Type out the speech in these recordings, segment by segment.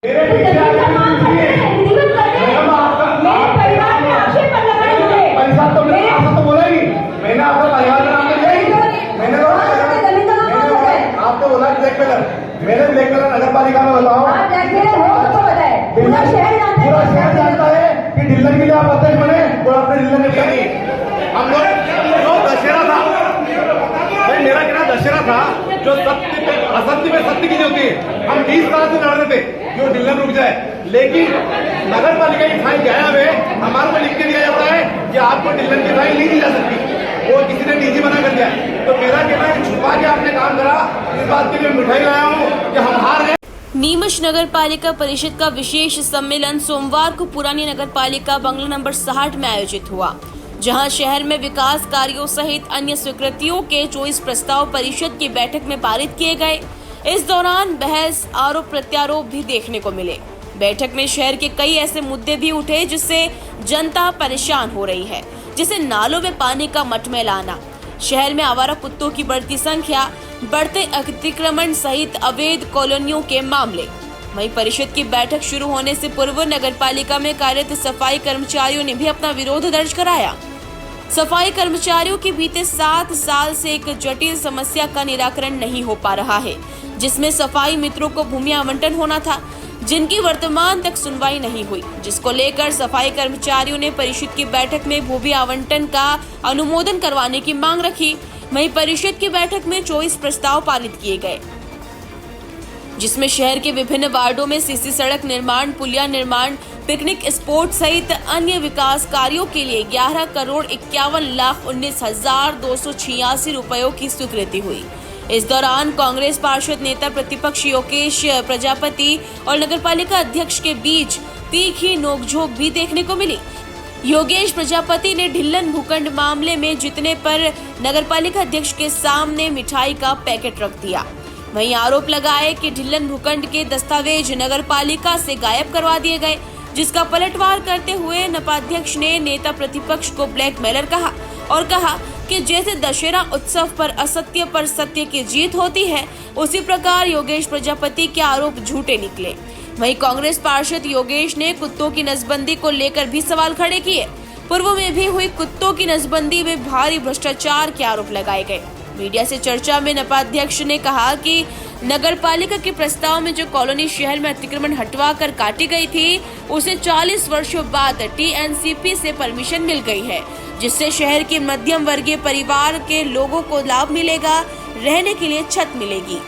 मैंने आपका परिवार का नाम तो लिया ही, मैंने आपको बोला ब्लैक मेलर, मैंने ब्लैक मेलर नगर पालिका में बताओ, पूरा शहर जानता है कि डिल्लर के लिए आप अध्यक्ष बने और आपने डिल्लर ने किया नहीं। हम लोग जो दशहरा था, मेरा कहना दशहरा था, जो सत्य पे असत्य में सत्य की होती है, हम 20 साल से लड़ रहे थे जो डिल्लर रुक जाए, लेकिन नगर पालिका की फाइल गया है, हमारे को लिख के दिया जाता है कि आपको डिल्लर की फाइल नहीं दी जा सकती, वो किसी ने डीजी बना कर दिया। तो मेरा कहना है छुपा के आपने काम करा, इस बात के लिए मिठाई लाया हूँ कि हम हार गए। नीमच नगर पालिका परिषद का विशेष सम्मेलन सोमवार को पुरानी नगर पालिका बंगला नंबर 60 में आयोजित हुआ, जहां शहर में विकास कार्यों सहित अन्य स्वीकृतियों के 24 प्रस्ताव परिषद की बैठक में पारित किए गए। इस दौरान बहस, आरोप प्रत्यारोप भी देखने को मिले। बैठक में शहर के कई ऐसे मुद्दे भी उठे जिससे जनता परेशान हो रही है, जैसे नालों में पानी का मटमैल आना, शहर में आवारा कुत्तों की बढ़ती संख्या, बढ़ते अतिक्रमण सहित अवैध कॉलोनियों के मामले। वहीं परिषद की बैठक शुरू होने से पूर्व नगर पालिका में कार्यरत सफाई कर्मचारियों ने भी अपना विरोध दर्ज कराया। सफाई कर्मचारियों के बीते 7 साल से एक जटिल समस्या का निराकरण नहीं हो पा रहा है, जिसमें सफाई मित्रों को भूमि आवंटन होना था, जिनकी वर्तमान तक सुनवाई नहीं हुई, जिसको लेकर सफाई कर्मचारियों ने परिषद की बैठक में भूमि आवंटन का अनुमोदन करवाने की मांग रखी। वहीं परिषद की बैठक में 24 प्रस्ताव पारित किए गए, जिसमें शहर के विभिन्न वार्डों में सीसी सड़क निर्माण, पुलिया निर्माण, पिकनिक स्पॉट सहित अन्य विकास कार्यों के लिए 11,51,19,286 रुपयों की स्वीकृति हुई। इस दौरान कांग्रेस पार्षद नेता प्रतिपक्ष योगेश प्रजापति और नगरपालिका अध्यक्ष के बीच तीखी नोकझोंक भी देखने को मिली। योगेश प्रजापति ने ढिल्लन भूखंड मामले में जीतने पर नगरपालिका अध्यक्ष के सामने मिठाई का पैकेट रख दिया। वहीं आरोप लगाए कि ढिल्लन भूखंड के दस्तावेज नगरपालिका से गायब करवा दिए गए, जिसका पलटवार करते हुए नपाध्यक्ष ने नेता प्रतिपक्ष को ब्लैकमेलर कहा और कहा कि जैसे दशहरा उत्सव पर असत्य पर सत्य की जीत होती है, उसी प्रकार योगेश प्रजापति के आरोप झूठे निकले। वहीं कांग्रेस पार्षद योगेश ने कुत्तों की नसबंदी को लेकर भी सवाल खड़े किए। पूर्व में भी हुई कुत्तों की नसबंदी में भारी भ्रष्टाचार के आरोप लगाए गए। मीडिया से चर्चा में नपाध्यक्ष ने कहा कि नगर पालिका के प्रस्ताव में जो कॉलोनी शहर में अतिक्रमण हटवा कर काटी गई थी, उसे 40 वर्षों बाद TNCP से परमिशन मिल गई है, जिससे शहर के मध्यम वर्गीय परिवार के लोगों को लाभ मिलेगा, रहने के लिए छत मिलेगी।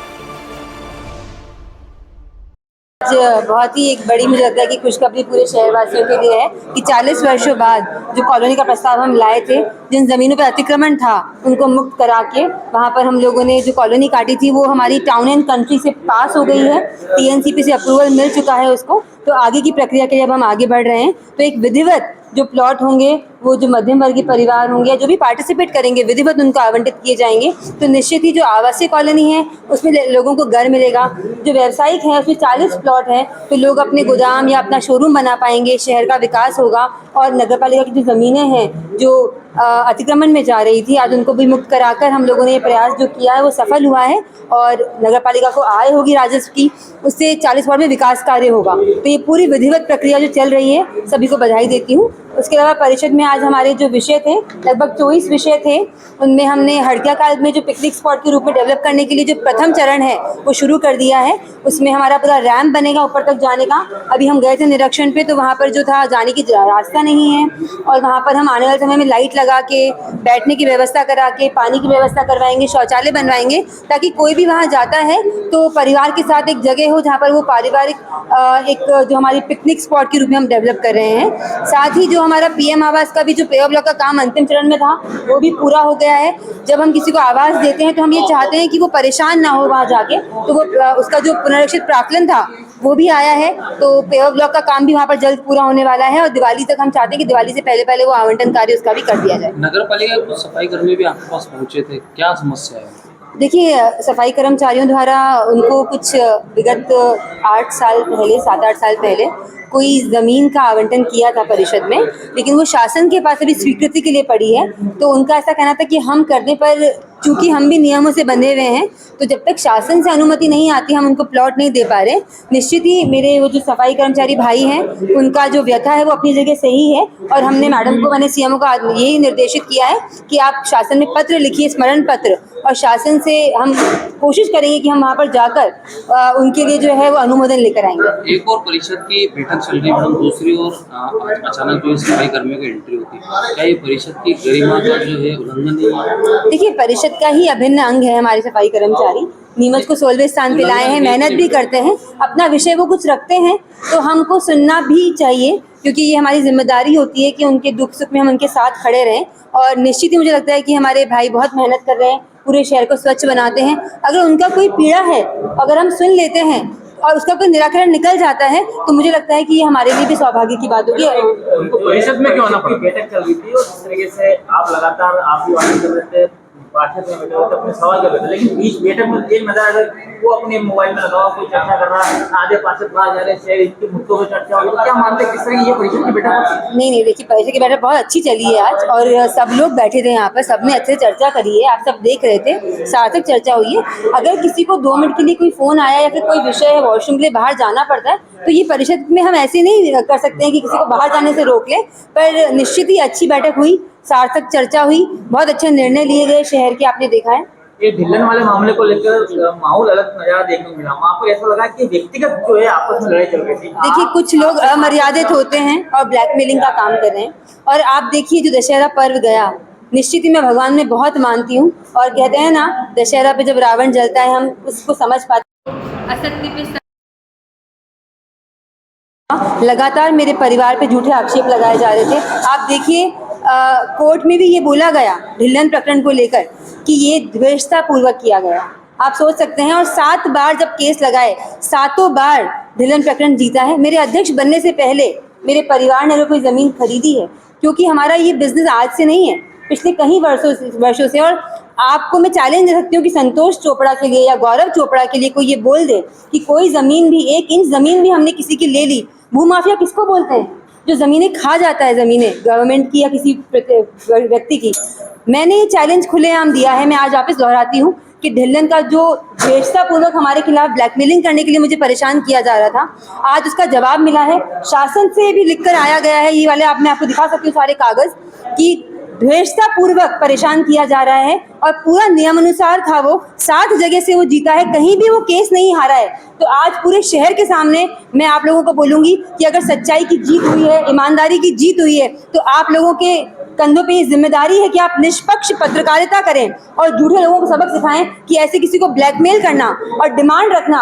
बहुत ही एक बड़ी मुझे लगता है कि खुशखबरी पूरे शहरवासियों के लिए है कि 40 वर्षों बाद जो कॉलोनी का प्रस्ताव हम लाए थे, जिन ज़मीनों पर अतिक्रमण था उनको मुक्त करा के वहाँ पर हम लोगों ने जो कॉलोनी काटी थी वो हमारी टाउन एंड कंट्री से पास हो गई है, TNCP से अप्रूवल मिल चुका है उसको। तो आगे की प्रक्रिया के लिए अब हम आगे बढ़ रहे हैं, तो एक विधिवत जो प्लॉट होंगे वो जो मध्यम वर्गीय परिवार होंगे, जो भी पार्टिसिपेट करेंगे, विधिवत उनको आवंटित किए जाएंगे। तो निश्चित ही जो आवासीय कॉलोनी है उसमें लोगों को घर मिलेगा, जो व्यावसायिक है उसमें 40 प्लॉट है, तो लोग अपने गोदाम या अपना शोरूम बना पाएंगे, शहर का विकास होगा। और नगरपालिका की जो ज़मीनें हैं जो अतिक्रमण में जा रही थी, आज उनको भी मुक्त कराकर हम लोगों ने ये प्रयास जो किया है वो सफल हुआ है और नगरपालिका को आय होगी राजस्व की, उससे 40 वार्ड में विकास कार्य होगा। तो ये पूरी विधिवत प्रक्रिया जो चल रही है, सभी को बधाई देती हूँ। उसके अलावा परिषद में आज हमारे जो विषय थे, लगभग 24 विषय थे, उनमें हमने हड़किया काल में जो पिकनिक स्पॉट के रूप में डेवलप करने के लिए जो प्रथम चरण है वो शुरू कर दिया है। उसमें हमारा पूरा रैम्प बनेगा ऊपर तक जाने का। अभी हम गए थे निरीक्षण पे, तो वहाँ पर जो था जाने की रास्ता नहीं है, और वहाँ पर हम आने वाले समय में लाइट लगा के, बैठने की व्यवस्था करा के, पानी की व्यवस्था करवाएंगे, शौचालय बनवाएंगे, ताकि कोई भी वहाँ जाता है तो परिवार के साथ एक जगह हो जहाँ पर वो पारिवारिक एक जो हमारी पिकनिक स्पॉट के रूप में हम डेवलप कर रहे हैं। साथ ही जो हमारा PM आवास का भी जो पेवर ब्लॉक का काम अंतिम चरण में था वो भी पूरा हो गया है। जब हम किसी को आवास देते हैं तो हम ये चाहते हैं कि वो परेशान ना हो वहाँ जाके, तो वो उसका जो पुनरीक्षित प्राक्कलन था वो भी आया है। तो पेवर ब्लॉक का काम भी वहाँ पर जल्द पूरा होने वाला है और दिवाली तक हम चाहते हैं कि दिवाली से पहले वो आवंटन कार्य उसका भी कर दिया जाए। नगर पालिका के सफाई कर्मी भी आपके पास पहुँचे थे, क्या समस्या है? देखिए, सफाई कर्मचारियों द्वारा उनको कुछ विगत 8 साल पहले, 7-8 साल पहले कोई ज़मीन का आवंटन किया था परिषद में, लेकिन वो शासन के पास अभी स्वीकृति के लिए पड़ी है। तो उनका ऐसा कहना था कि हम करने पर चूंकि हम भी नियमों से बंधे हुए हैं, तो जब तक शासन से अनुमति नहीं आती हम उनको प्लॉट नहीं दे पा रहे। निश्चित ही मेरे वो जो सफाई कर्मचारी भाई हैं उनका जो व्यथा है वो अपनी जगह सही है, और हमने मैडम को, मैंने सीएमओ को यही निर्देशित किया है कि आप शासन में पत्र लिखिए, स्मरण पत्र, और शासन से हम कोशिश करेंगे कि हम वहाँ पर जाकर उनके लिए जो है वो अनुमोदन लेकर आएंगे। एक और परिषद की बैठक चल रही है मैडम, दूसरी ओर अचानक जो सफाई कर्मियों की एंट्री होती है, क्या ये परिषद की गरिमा का जो है उल्लंघन नहीं है? देखिए, परिषद का ही अभिन्न अंग है हमारे सफाई कर्मचारी। नीमच को 16वें स्थान पे लाए हैं, मेहनत भी करते हैं, अपना विषय वो कुछ रखते हैं तो हमको सुनना भी चाहिए, क्योंकि ये हमारी जिम्मेदारी होती है कि उनके दुख सुख में हम उनके साथ खड़े रहें। और निश्चित ही मुझे लगता है कि हमारे भाई बहुत मेहनत कर रहे हैं, पूरे शहर को स्वच्छ बनाते हैं। अगर उनका कोई पीड़ा है, अगर हम सुन लेते हैं और उसका कोई निराकरण निकल जाता है, तो मुझे लगता है कि ये हमारे लिए भी सौभाग्य की बात होगी। उनको परिषद में क्यों आना पड़ा? बैठक चल रही थी और जिस तरीके से आप लगातार आप भी वार्ता कर रहे थे, पार्षद में बैठे हुए अपने सवाल कर रहे थे, लेकिन बीच बैठक में एक नजर अगर वो अपने मोबाइल में लगा हुआ कोई चर्चा कर रहा है, आधे पार्षद बाहर जा रहे हैं, इनके मुद्दों पर चर्चा हो रही है, क्या मानते हैं किस तरह की ये परिषद की बैठक होती? नहीं, देखिए, परिषद की बैठक बहुत अच्छी चली है आज, और सब लोग बैठे थे यहाँ पर, सबने अच्छे से चर्चा करी है, आप सब देख रहे थे, सार्थक चर्चा हुई है। अगर किसी को 2 मिनट के लिए कोई फोन आया या फिर कोई विषय है, वॉशरूम के लिए बाहर जाना पड़ता है, तो ये परिषद में हम ऐसे नहीं कर सकते हैं कि किसी को बाहर जाने से रोक ले। पर निश्चित ही अच्छी बैठक हुई, सार्थक चर्चा हुई, बहुत अच्छे निर्णय लिए गए शहर के, आपने देखा है। ये ढिल्लन वाले मामले को लेकर माहौल अलग नजारा देखने को मिला, वहाँ पर ऐसा लगा कि व्यक्तिगत जो है आपस में लड़ाई चल रही थी। देखिए, कुछ लोग अमर्यादित होते हैं और ब्लैकमेलिंग का काम कर रहे हैं, और आप देखिए जो दशहरा पर्व गया, निश्चित ही मैं भगवान में बहुत मानती हूँ, और कहते हैं ना, दशहरा पे जब रावण जलता है हम उसको समझ पाते हैं। असत्य पे लगातार मेरे परिवार पे झूठे आक्षेप लगाए जा रहे थे। आप देखिए, कोर्ट में भी ये बोला गया ढिल्लन प्रकरण को लेकर कि ये द्वेषता पूर्वक किया गया। आप सोच सकते हैं, और 7 बार जब केस लगाए, 7 बार ढिल्लन प्रकरण जीता है। मेरे अध्यक्ष बनने से पहले मेरे परिवार ने कोई ज़मीन खरीदी है, क्योंकि हमारा ये बिजनेस आज से नहीं है, पिछले कई वर्षों से। और आपको मैं चैलेंज दे सकती हूँ कि संतोष चोपड़ा के लिए या गौरव चोपड़ा के लिए कोई ये बोल दे कि कोई ज़मीन भी, 1 इंच ज़मीन भी हमने किसी की ले ली। भूमाफिया किसको बोलते हैं? जो ज़मीनें खा जाता है, ज़मीनें गवर्नमेंट की या किसी व्यक्ति की। मैंने ये चैलेंज खुलेआम दिया है, मैं आज वापस दोहराती हूँ कि ढिल्लन का जो द्वेषतापूर्वक हमारे खिलाफ ब्लैकमेलिंग करने के लिए मुझे परेशान किया जा रहा था, आज उसका जवाब मिला है। शासन से भी लिखकर आया गया है, ये वाले मैं आपको दिखा सकती हूँ सारे कागज़, कि द्वेषतापूर्वक परेशान किया जा रहा है, और पूरा नियमानुसार था वो। 7 जगह से वो जीता है, कहीं भी वो केस नहीं हारा है। तो आज पूरे शहर के सामने मैं आप लोगों को बोलूँगी कि अगर सच्चाई की जीत हुई है, ईमानदारी की जीत हुई है, तो आप लोगों के कंधों पे ये जिम्मेदारी है कि आप निष्पक्ष पत्रकारिता करें और झूठे लोगों को सबक सिखाएं कि ऐसे किसी को ब्लैकमेल करना और डिमांड रखना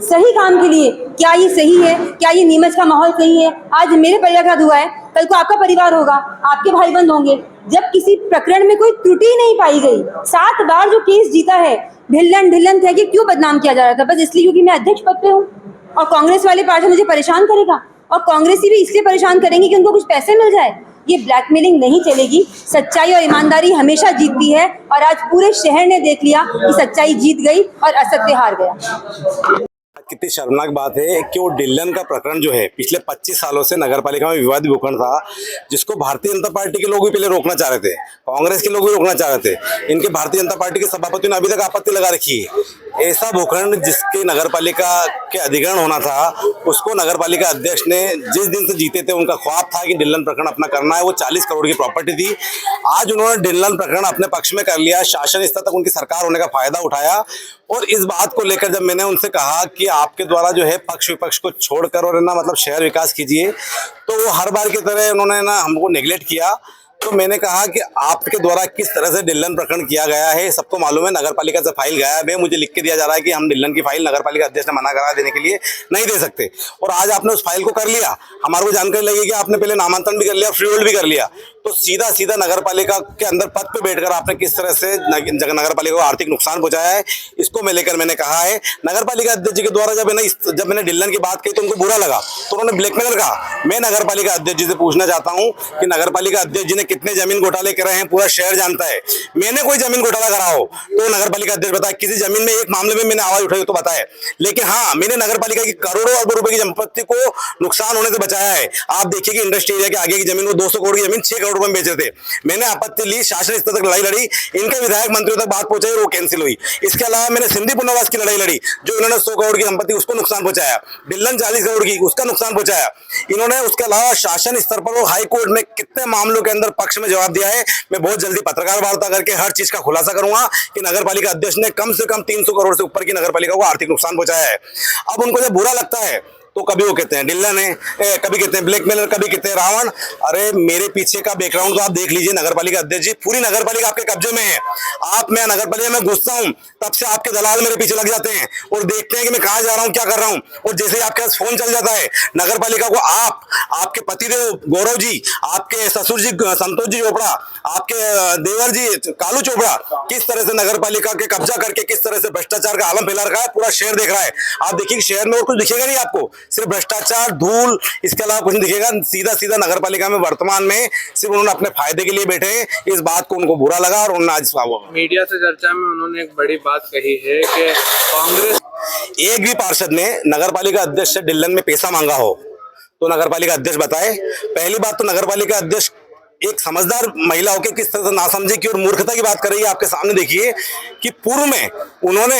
सही काम के लिए, क्या ये सही है? क्या ये नीमच का माहौल सही है? आज मेरे परिवार के साथ हुआ है, कल को आपका परिवार होगा, आपके भाई बंद होंगे। जब किसी प्रकरण में कोई त्रुटि नहीं पाई गई, 7 बार जो केस जीता है, ढिल्लन कह के क्यों बदनाम किया जा रहा था? बस इसलिए क्योंकि मैं अध्यक्ष पद पे हूँ, और कांग्रेस वाले पार्टी मुझे परेशान करेगा, और कांग्रेसी भी इसलिए परेशान करेंगे कि उनको कुछ पैसे मिल जाए। ये ब्लैकमेलिंग नहीं चलेगी, सच्चाई और ईमानदारी हमेशा जीतती है, और आज पूरे शहर ने देख लिया कि सच्चाई जीत गई और असत्य हार गया। कितनी शर्मनाक बात है कि वो ढिल्लन का प्रकरण जो है पिछले 25 सालों से नगर पालिका में विवादित भूखंड था, जिसको भारतीय जनता पार्टी के लोग भी पहले रोकना चाह रहे थे, कांग्रेस के लोग भी रोकना चाह रहे थे। इनके भारतीय जनता पार्टी के सभापति ने अभी तक आपत्ति लगा रखी है। ऐसा भूखंड जिसके नगर पालिका के अधिग्रहण होना था, उसको नगर पालिका अध्यक्ष ने जिस दिन से जीते थे, उनका ख्वाब था कि ढिल्लन प्रकरण अपना करना है। वो 40 करोड़ की प्रॉपर्टी थी। आज उन्होंने ढिल्लन प्रकरण अपने पक्ष में कर लिया, शासन स्तर तक उनकी सरकार होने का फायदा उठाया। और इस बात को लेकर जब मैंने उनसे कहा कि आपके द्वारा जो है पक्ष विपक्ष को छोड़कर और ना मतलब शहर विकास कीजिए, तो वो हर बार की तरह उन्होंने ना हमको नेग्लेक्ट किया। तो मैंने कहा कि आपके द्वारा किस तरह से ढिल्लन प्रकरण किया गया है, सबको मालूम है। नगर पालिका से फाइल गायब है, मुझे लिख के दिया जा रहा है कि हम ढिल्लन की फाइल नगर पालिका अध्यक्ष ने मना करा देने के लिए नहीं दे सकते। और आज आपने उस फाइल को कर लिया, हमारे को जानकारी लगी कि आपने पहले नामांकन भी कर लिया, फ्री होल्ड भी कर लिया। तो सीधा नगर पालिका के अंदर पद पे बैठकर आपने किस तरह से नगर पालिका को आर्थिक नुकसान पहुंचाया है, इसको मैंने कहा है। नगर पालिका अध्यक्ष के द्वारा जब मैंने ढिल्लन की बात कही तो उनको बुरा लगा, तो उन्होंने ब्लैकमेलर कहा। मैं नगर पालिका अध्यक्ष जी से पूछना चाहता हूँ कि नगर पालिका अध्यक्ष जी ने कितने जमीन घोटाले करे हैं, पूरा शहर जानता है। मैंने कोई जमीन घोटाला करा हो तो नगर पालिका अध्यक्ष बताए, किसी जमीन में एक मामले में मैंने आवाज उठाई तो बताए। लेकिन हाँ, मैंने नगर पालिका की करोड़ों अरबों रुपए की संपत्ति को नुकसान होने से बचाया है। आप देखिए कि इंडस्ट्री एरिया के आगे की जमीन, वो 200 करोड़ की जमीन 6 करोड़ रुपए में बेचे थे। मैंने आपत्ति ली, शासन स्तर तक लड़ाई लड़ी, इनके विधायक मंत्रियों तक बात पहुंचाई और वो कैंसिल हुई। इसके अलावा मैंने सिंधी पुनर्वास की लड़ाई लड़ी, जो इन्होंने 100 करोड़ की संपत्ति उसको नुकसान पहुंचाया, डिल्लन 40 करोड़ की उसका नुकसान पहुंचाया इन्होंने। उसके अलावा शासन स्तर पर वो हाई कोर्ट में कितने मामलों के अंदर पक्ष में जवाब दिया है। मैं बहुत जल्दी पत्रकार वार्ता करके हर चीज का खुलासा करूंगा कि नगर पालिका अध्यक्ष ने कम से कम 300 करोड़ से ऊपर की नगर पालिका को आर्थिक नुकसान पहुंचाया है। अब उनको जब बुरा लगता है तो कभी वो कहते हैं डिल्लन है, कभी कहते हैं ब्लैकमेलर, कभी कहते हैं रावण। अरे मेरे पीछे का बैकग्राउंड तो आप देख लीजिए नगर पालिका अध्यक्ष जी, पूरी नगर पालिका आपके कब्जे में है। आप, मैं नगर पालिका में घुसता हूँ तब से आपके दलाल मेरे पीछे लग जाते हैं और देखते हैं कि मैं कहाँ जा रहा हूँ, क्या कर रहा हूँ। और जैसे ही आपके पास फोन चल जाता है, नगर पालिका को आप, आपके पतिदेव गौरव जी, आपके ससुर जी संतोष जी चोपड़ा, आपके देवर जी कालू चोपड़ा, किस तरह से नगर पालिका के कब्जा करके किस तरह से भ्रष्टाचार का आलम फैला रखा है, पूरा शहर देख रहा है। आप देखिए शहर में और कुछ दिखेगा नहीं आपको, सिर्फ भ्रष्टाचार, धूल, इसके अलावा कुछ नहीं दिखेगा। सीधा सीधा नगर पालिका में वर्तमान में सिर्फ उन्होंने अपने फायदे के लिए बैठे हैं। इस बात को उनको बुरा लगा और उन्होंने आज मीडिया से चर्चा में उन्होंने एक बड़ी बात कही है कि कांग्रेस, एक भी पार्षद ने नगर पालिका अध्यक्ष से डिल्लन में पैसा मांगा हो तो नगर पालिका अध्यक्ष बताए। पहली बात तो नगर पालिका अध्यक्ष एक समझदार महिला होकर किस तरह से नासमझी की और मूर्खता की बात कर रही है। आपके सामने देखिए कि पूर्व में उन्होंने,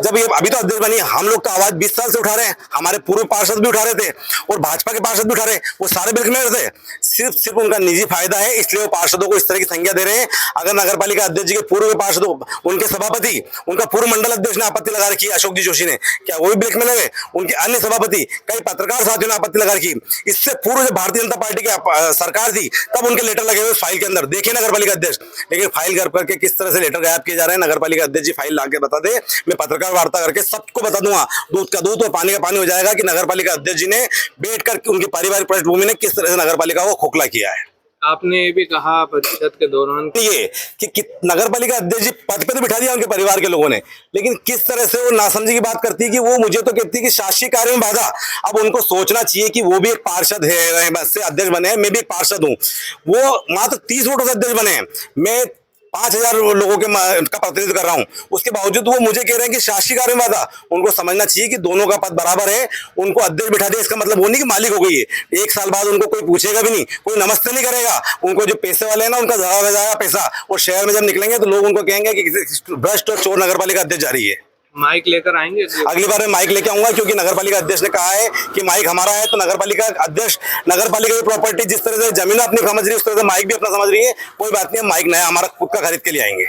जब ये अभी तो अध्यक्ष बनी, हम लोग तो आवाज 20 साल से उठा रहे हैं, हमारे पूर्व पार्षद भी उठा रहे थे और भाजपा के पार्षद भी उठा रहे, वो सारे ब्लैकमेलर थे। सिर्फ उनका निजी फायदा है, इसलिए वो पार्षदों को इस तरह की संज्ञा दे रहे हैं। अगर नगर पालिका अध्यक्ष जी के पूर्व के पार्षदों, उनके सभापति, उनका पूर्व मंडल अध्यक्ष ने आपत्ति लगा रखी, अशोक जी जोशी ने, क्या वो भी ब्लैकमेलर है? उनके अन्य सभापति, कई पत्रकार साथियों ने आपत्ति लगा रखी। इससे पूर्व जब भारतीय जनता पार्टी की सरकार थी तब उनके लेटर लगे हुए फाइल के अंदर, देखिए नगर पालिका अध्यक्ष। लेकिन फाइल कर करके किस तरह से लेटर गायब किए जा रहे हैं। नगर पालिका अध्यक्ष जी फाइल लाके बता दे, मैं पत्रकार वार्ता करके सबको बता दूंगा, दूध का दूध और पानी का पानी हो जाएगा कि नगर पालिका अध्यक्ष जी ने बैठकर उनकी पारिवारिक पृष्ठभूमि ने किस तरह से नगर पालिका को खोखला किया है। आपने ये भी कहा परिषद के दौरान ये कि नगर पालिका अध्यक्ष जी पद पे तो बिठा दिया उनके परिवार के लोगों ने, लेकिन किस तरह से वो नासमझी की बात करती है कि वो मुझे तो कहती है कि शासकीय कार्य में बाधा। अब उनको सोचना चाहिए कि वो भी एक पार्षद है, से अध्यक्ष बने हैं, मैं भी एक पार्षद हूँ। वो मात्र 30 वोटों से अध्यक्ष बने हैं, मैं 5000 लोगों के का प्रतिनिधित्व कर रहा हूं, उसके बावजूद वो मुझे कह रहे हैं कि शासकीय कार्य में बाधा। उनको समझना चाहिए कि दोनों का पद बराबर है। उनको अध्यक्ष बिठा दिया इसका मतलब वो नहीं कि मालिक हो गई है। 1 साल बाद उनको कोई पूछेगा भी नहीं, कोई नमस्ते नहीं करेगा। उनको जो पैसे वाले हैं ना, उनका जरा जाएगा पैसा, और शहर में जब निकलेंगे तो लोग उनको कहेंगे कि भ्रष्ट और चोर नगर पालिका अध्यक्ष जा रही है। माइक लेकर आएंगे अगली बार मैं माइक लेके आऊंगा, क्योंकि नगर पालिका अध्यक्ष ने कहा है कि माइक हमारा है। तो नगर पालिका अध्यक्ष नगर पालिका की प्रॉपर्टी जिस तरह से जमीन अपनी समझ रही है, उस तरह से माइक भी अपना समझ रही है। कोई बात नहीं, माइक नया हमारा खुद का खरीद के ले आएंगे।